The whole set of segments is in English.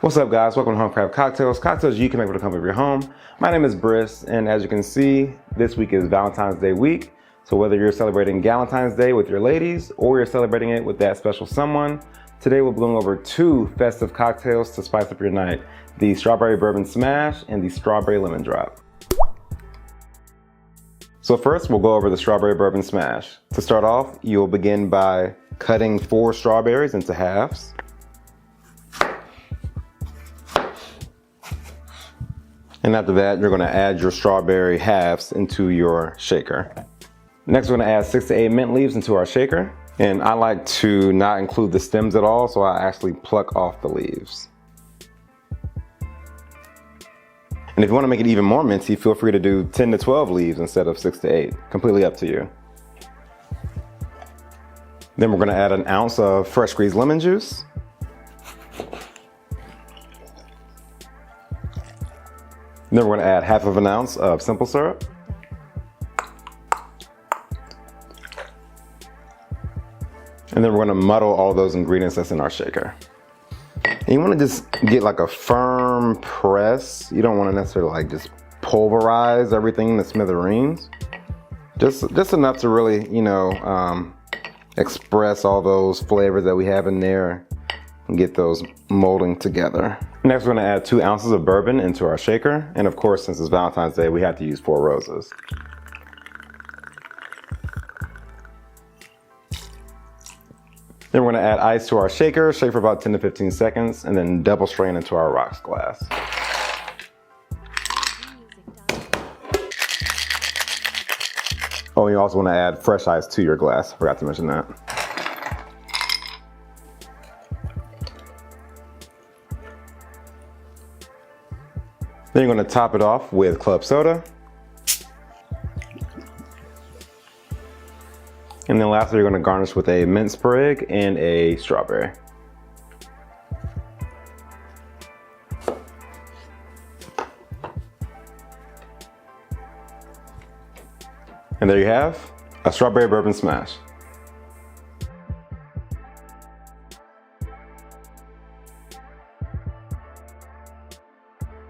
What's up, guys? Welcome to HomeCraft Cocktails. Cocktails you can make for the comfort of your home. My name is Briss, and as you can see, this week is Valentine's Day week. So whether you're celebrating Galentine's Day with your ladies or you're celebrating it with that special someone, today we'll be going over two festive cocktails to spice up your night: the Strawberry Bourbon Smash and the Strawberry Lemon Drop. So first, we'll go over the Strawberry Bourbon Smash. To start off, you'll begin by cutting 4 strawberries into halves. And after that, you're gonna add your strawberry halves into your shaker. Next, we're gonna add 6 to 8 mint leaves into our shaker. And I like to not include the stems at all, so I actually pluck off the leaves. And if you wanna make it even more minty, feel free to do 10 to 12 leaves instead of 6 to 8. Completely up to you. Then we're gonna add an ounce of fresh squeezed lemon juice. Then we're gonna add half of an ounce of simple syrup. And then we're gonna muddle all those ingredients that's in our shaker. And you wanna just get like a firm press. You don't wanna necessarily like just pulverize everything to smithereens. Just enough to really, express all those flavors that we have in there and get those molding together. Next, we're gonna add 2 ounces of bourbon into our shaker. And of course, since it's Valentine's Day, we have to use 4 roses. Then we're gonna add ice to our shaker, shake for about 10 to 15 seconds, and then double strain into our rocks glass. Oh, you also wanna add fresh ice to your glass. Forgot to mention that. Then you're gonna top it off with club soda. And then lastly, you're gonna garnish with a mint sprig and a strawberry. And there you have a Strawberry Bourbon Smash.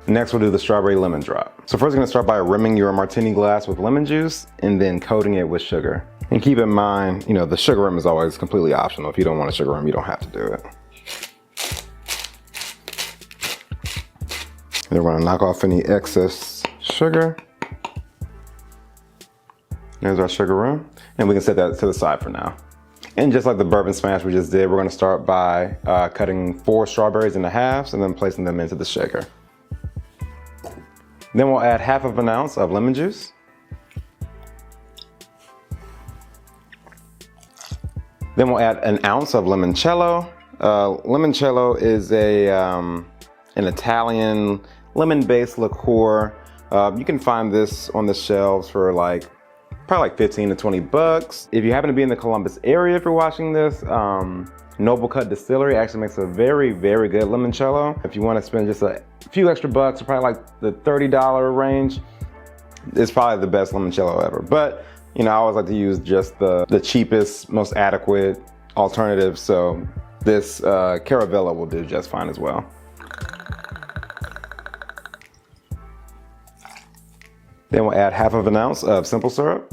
Next, we'll do the Strawberry Lemon Drop. So first, you're gonna start by rimming your martini glass with lemon juice and then coating it with sugar. And keep in mind, the sugar rim is always completely optional. If you don't want a sugar rim, you don't have to do it. And we're gonna knock off any excess sugar. There's our sugar rim. And we can set that to the side for now. And just like the bourbon smash we just did, we're gonna start by cutting 4 strawberries into halves and then placing them into the shaker. Then we'll add half of an ounce of lemon juice. Then we'll add an ounce of limoncello. Limoncello is an Italian lemon-based liqueur. You can find this on the shelves for probably 15 to 20 bucks. If you happen to be in the Columbus area, if you're watching this, Noble Cut Distillery actually makes a very, very good limoncello. If you want to spend just a few extra bucks, probably like the $30 range, it's probably the best limoncello ever. But I always like to use just the cheapest, most adequate alternative. So this Caravella will do just fine as well. Then we'll add half of an ounce of simple syrup.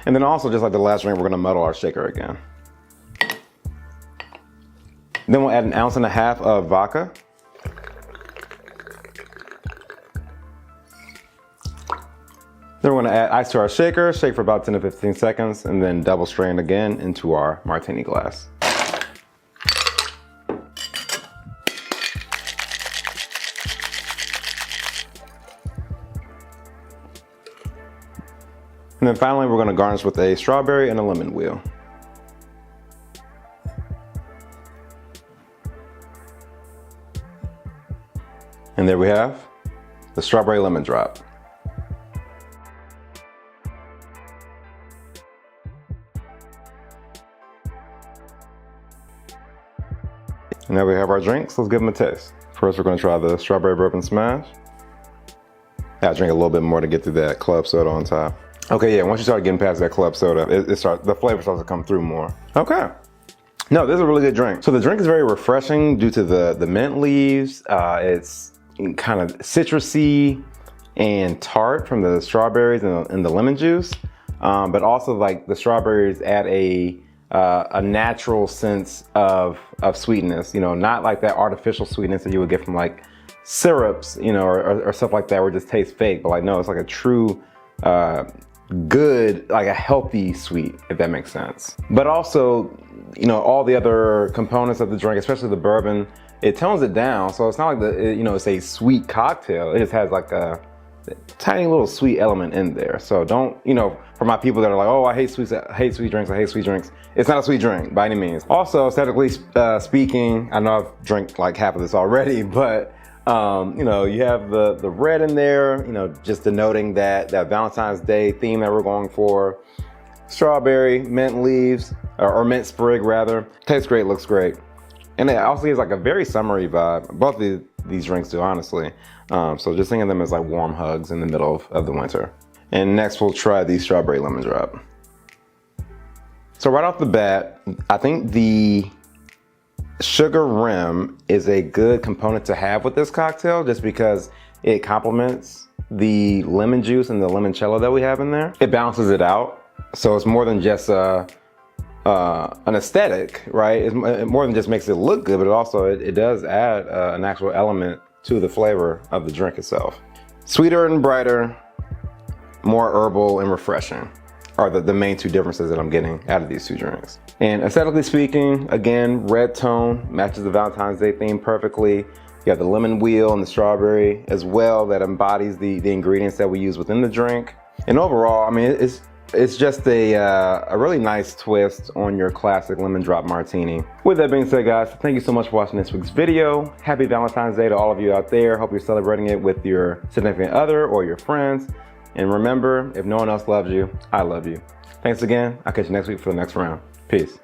And then also, just like the last drink, we're gonna muddle our shaker again. Then we'll add an ounce and a half of vodka. Then we're gonna add ice to our shaker, shake for about 10 to 15 seconds, and then double strain again into our martini glass. And then finally, we're gonna garnish with a strawberry and a lemon wheel. And there we have the Strawberry Lemon Drop. And now we have our drinks. Let's give them a taste. First, we're gonna try the Strawberry Bourbon Smash. I drink a little bit more to get through that club soda on top. Okay, yeah, once you start getting past that club soda, the flavor starts to come through more. Okay. No, this is a really good drink. So the drink is very refreshing due to the mint leaves. It's kind of citrusy and tart from the strawberries and the lemon juice. But also like the strawberries add a natural sense of sweetness, you know, not like that artificial sweetness that you would get from like syrups, you know, or stuff like that where it just tastes fake. But like, no, it's like a true, good, like a healthy sweet, if that makes sense. But also, you know, all the other components of the drink, especially the bourbon, it tones it down. So it's not like you know, it's a sweet cocktail. It just has like a tiny little sweet element in there. So don't, you know, for my people that are like, oh, I hate sweets, I hate sweet drinks, I hate sweet drinks. It's not a sweet drink by any means. Also, aesthetically speaking, I know I've drank like half of this already, but you know, you have the red in there, you know, just denoting that Valentine's Day theme that we're going for. Strawberry, mint leaves, or mint sprig rather. Tastes great, looks great. And it also gives like a very summery vibe. Both of these drinks do, honestly. So just think of them as like warm hugs in the middle of the winter. And next we'll try the strawberry lemon drop. So right off the bat, I think the sugar rim is a good component to have with this cocktail just because it complements the lemon juice and the limoncello that we have in there. It balances it out. So it's more than just an aesthetic, right? It more than just makes it look good, but also it does add an actual element to the flavor of the drink itself. Sweeter and brighter, more herbal and refreshing are the main two differences that I'm getting out of these two drinks. And aesthetically speaking, again, red tone matches the Valentine's Day theme perfectly. You have the lemon wheel and the strawberry as well that embodies the ingredients that we use within the drink. And overall, I mean, it's just a really nice twist on your classic lemon drop martini. With that being said, guys, thank you so much for watching this week's video. Happy Valentine's Day to all of you out there. Hope you're celebrating it with your significant other or your friends. And remember, if no one else loves you, I love you. Thanks again. I'll catch you next week for the next round. Peace.